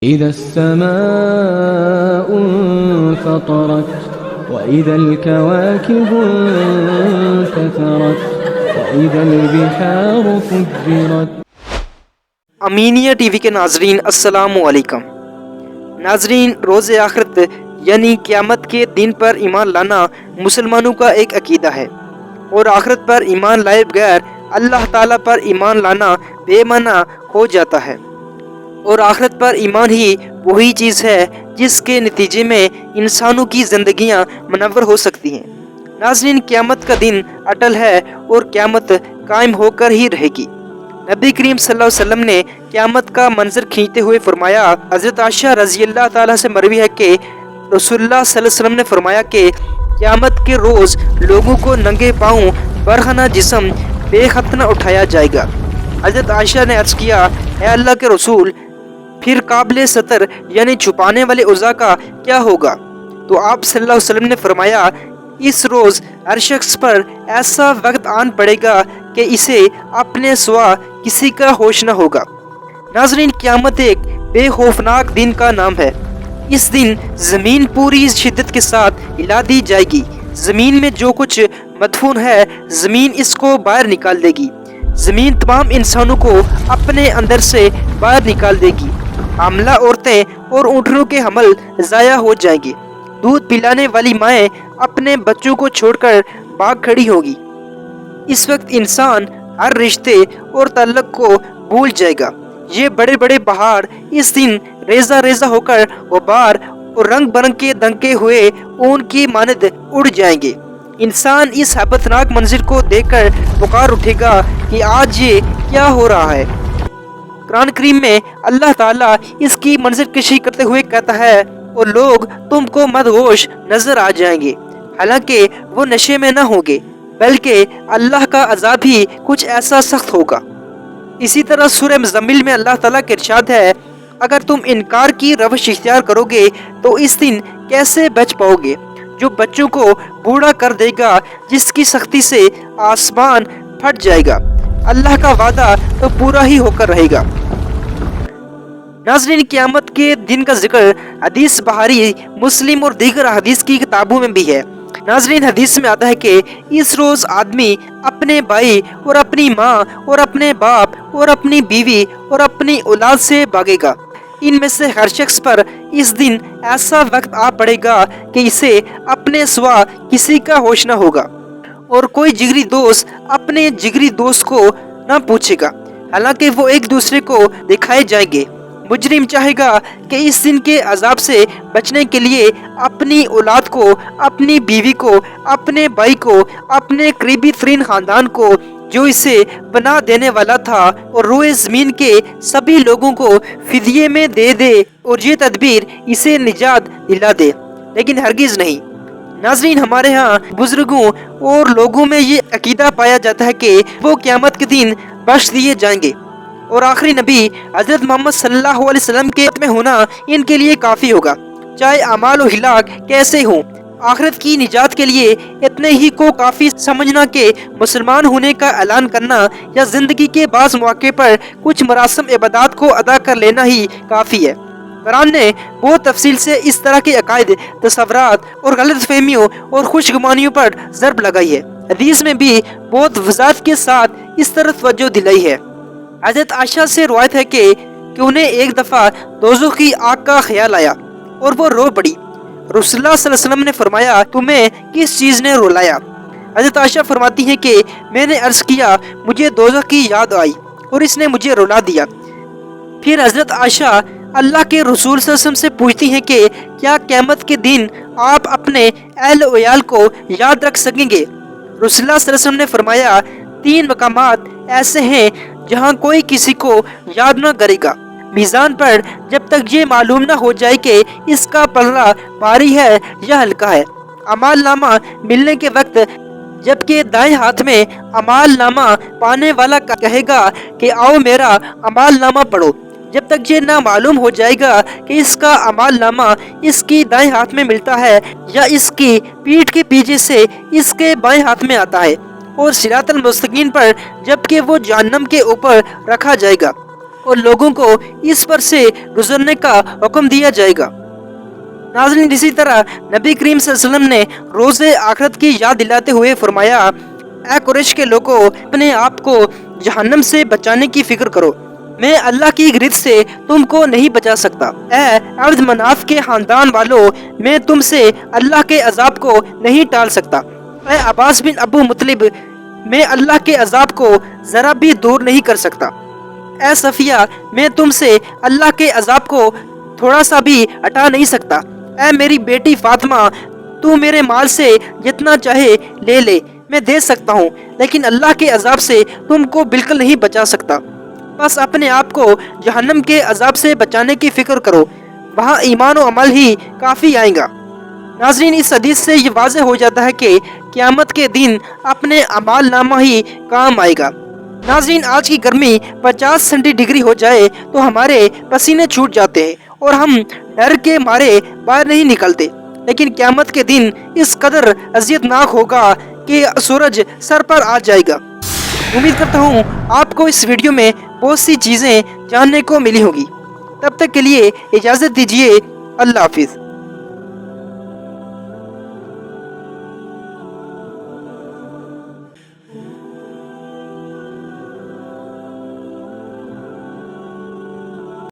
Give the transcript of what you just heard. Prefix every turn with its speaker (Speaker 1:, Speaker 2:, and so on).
Speaker 1: إذا السماء انفطرت وإذا الكواكب انتثرت وإذا البحار فجرت۔
Speaker 2: امینیہ ٹی وی کے ناظرین السلام علیکم۔ ناظرین، روز آخرت یعنی قیامت کے دن پر ایمان لانا مسلمانوں کا ایک عقیدہ ہے، اور آخرت پر ایمان لائے بغیر اللہ تعالیٰ پر ایمان لانا بے معنی ہو جاتا ہے، اور آخرت پر ایمان ہی وہی چیز ہے جس کے نتیجے میں انسانوں کی زندگیاں منور ہو سکتی ہیں۔ ناظرین، قیامت کا دن اٹل ہے اور قیامت قائم ہو کر ہی رہے گی۔ نبی کریم صلی اللہ علیہ وسلم نے قیامت کا منظر کھینچتے ہوئے فرمایا، حضرت عائشہ رضی اللہ تعالیٰ سے مروی ہے کہ رسول اللہ صلی اللہ علیہ وسلم نے فرمایا کہ قیامت کے روز لوگوں کو ننگے پاؤں برہنہ جسم بے ختنہ اٹھایا جائے گا۔ حضرت عائشہ نے عرض کیا، اے اللہ کے رسول، پھر قابل ستر یعنی چھپانے والے اعضاء کا کیا ہوگا؟ تو آپ صلی اللہ علیہ وسلم نے فرمایا، اس روز ہر شخص پر ایسا وقت آن پڑے گا کہ اسے اپنے سوا کسی کا ہوش نہ ہوگا۔ ناظرین، قیامت ایک بے خوفناک دن کا نام ہے۔ اس دن زمین پوری شدت کے ساتھ ہلا دی جائے گی۔ زمین میں جو کچھ مدفون ہے زمین اس کو باہر نکال دے گی۔ زمین تمام انسانوں کو اپنے اندر سے باہر نکال دے گی۔ حاملہ عورتیں اور اونٹنوں کے حمل ضائع ہو جائیں گے۔ دودھ پلانے والی مائیں اپنے بچوں کو چھوڑ کر بھاگ کھڑی ہوگی۔ اس وقت انسان ہر رشتے اور تعلق کو بھول جائے گا۔ یہ بڑے بڑے پہاڑ اس دن ریزہ ریزہ ہو کر غبار اور رنگ برنگ کے دنکے ہوئے اون کی مانند اڑ جائیں گے۔ انسان اس ہیبتناک منظر کو دیکھ کر پکار اٹھے گا کہ آج یہ کیا ہو رہا ہے۔ قرآن کریم میں اللہ تعالیٰ اس کی منظر کشی کرتے ہوئے کہتا ہے، اور لوگ تم کو مدہوش نظر آ جائیں گے، حالانکہ وہ نشے میں نہ ہوں گے، بلکہ اللہ کا عذاب ہی کچھ ایسا سخت ہوگا۔ اسی طرح سورہ مزمل میں اللہ تعالیٰ کا ارشاد ہے، اگر تم انکار کی روش اختیار کرو گے تو اس دن کیسے بچ پاؤ گے جو بچوں کو بوڑھا کر دے گا، جس کی سختی سے آسمان پھٹ جائے گا۔ اللہ کا وعدہ تو پورا ہی ہو کر رہے گا۔ ناظرین، قیامت کے دن کا ذکر حدیث بخاری، مسلم اور دیگر حدیث کی کتابوں میں بھی ہے۔ ناظرین، حدیث میں آتا ہے کہ اس روز آدمی اپنے بھائی اور اپنی ماں اور اپنے باپ اور اپنی بیوی اور اپنی اولاد سے بھاگے گا۔ ان میں سے ہر شخص پر اس دن ایسا وقت آ پڑے گا کہ اسے اپنے سوا کسی کا ہوش نہ ہوگا، اور کوئی جگری دوست اپنے جگری دوست کو نہ پوچھے گا، حالانکہ وہ ایک دوسرے کو دکھائے جائیں گے۔ مجرم چاہے گا کہ اس دن کے عذاب سے بچنے کے لیے اپنی اولاد کو، اپنی بیوی کو، اپنے بھائی کو، اپنے قریبی ترین خاندان کو جو اسے پناہ دینے والا تھا اور روئے زمین کے سبھی لوگوں کو فدیے میں دے دے، اور یہ تدبیر اسے نجات دلا دے، لیکن ہرگز نہیں۔ ناظرین، ہمارے ہاں بزرگوں اور لوگوں میں یہ عقیدہ پایا جاتا ہے کہ وہ قیامت کے دن بخش دیے جائیں گے، اور آخری نبی حضرت محمد صلی اللہ علیہ وسلم کے میں ہونا ان کے لیے کافی ہوگا، چاہے اعمال و ہلاک کیسے ہوں۔ آخرت کی نجات کے لیے اتنے ہی کو کافی سمجھنا کہ مسلمان ہونے کا اعلان کرنا یا زندگی کے بعض مواقع پر کچھ مراسم عبادات کو ادا کر لینا ہی کافی ہے۔ قرآن نے بہت تفصیل سے اس طرح کے عقائد، تصورات اور غلط فہمیوں اور خوش گمانیوں پر ضرب لگائی ہے۔ حدیث میں بھی بہت وضاحت کے ساتھ اس طرف توجہ دلائی ہے۔ حضرت عائشہ سے روایت ہے کہ انہیں ایک دفعہ دوزخ کی آگ کا خیال آیا اور وہ رو پڑی۔ رسول اللہ صلی اللہ علیہ وسلم نے فرمایا، تمہیں کس چیز نے رلایا؟ حضرت عائشہ فرماتی ہیں کہ میں نے عرض کیا، مجھے دوزخ کی یاد آئی اور اس نے مجھے رلا دیا۔ پھر حضرت عائشہ اللہ کے رسول صلی اللہ علیہ وسلم سے پوچھتی ہیں کہ کیا قیامت کے دن آپ اپنے اہل و عیال کو یاد رکھ سکیں گے؟ رسول اللہ صلی اللہ علیہ وسلم نے فرمایا، 3 مقامات ایسے ہیں جہاں کوئی کسی کو یاد نہ کرے گا، میزان پر جب تک یہ معلوم نہ ہو جائے کہ اس کا پلڑا بھاری ہے یا ہلکا ہے۔ اعمال نامہ ملنے کے وقت جبکہ دائیں ہاتھ میں اعمال نامہ پانے والا کہے گا کہ آؤ میرا اعمال نامہ پڑھو، جب تک یہ نہ معلوم ہو جائے گا کہ اس کا اعمال نامہ اس کی دائیں ہاتھ میں ملتا ہے یا اس کی پیٹھ کے پیچھے سے اس کے بائیں ہاتھ میں آتا ہے، اور صراط المستقیم پر جبکہ وہ جہنم کے اوپر رکھا جائے گا۔ اور لوگوں کو اس پر سے گزرنے کا حکم دیا جائے گا۔ ناظرین، اسی طرح نبی کریم صلی اللہ علیہ وسلم نے روز آخرت کی یاد دلاتے ہوئے فرمایا، اے قریش کے لوگوں، اپنے آپ کو جہنم سے بچانے کی فکر کرو، میں اللہ کی گرد سے تم کو نہیں بچا سکتا۔ اے عبد مناف کے خاندان والوں، میں تم سے اللہ کے عذاب کو نہیں ٹال سکتا۔ اے عباس بن ابو مطلب، میں اللہ کے عذاب کو ذرا بھی دور نہیں کر سکتا۔ اے صفیہ، میں تم سے اللہ کے عذاب کو تھوڑا سا بھی ہٹا نہیں سکتا۔ اے میری بیٹی فاطمہ، تو میرے مال سے جتنا چاہے لے لے، میں دے سکتا ہوں، لیکن اللہ کے عذاب سے تم کو بالکل نہیں بچا سکتا۔ بس اپنے آپ کو جہنم کے عذاب سے بچانے کی فکر کرو، وہاں ایمان و عمل ہی کافی آئے گا۔ ناظرین، اس حدیث سے یہ واضح ہو جاتا ہے کہ قیامت کے دن اپنے اعمال نامہ ہی کام آئے گا۔ ناظرین، آج کی گرمی 50 سینٹی ڈگری ہو جائے تو ہمارے پسینے چھوٹ جاتے ہیں اور ہم ڈر کے مارے باہر نہیں نکلتے، لیکن قیامت کے دن اس قدر اذیت ناک ہوگا کہ سورج سر پر آ جائے گا۔ امید کرتا ہوں آپ کو اس ویڈیو میں بہت سی چیزیں جاننے کو ملی ہوگی۔ تب تک کے لیے اجازت دیجیے، اللہ حافظ۔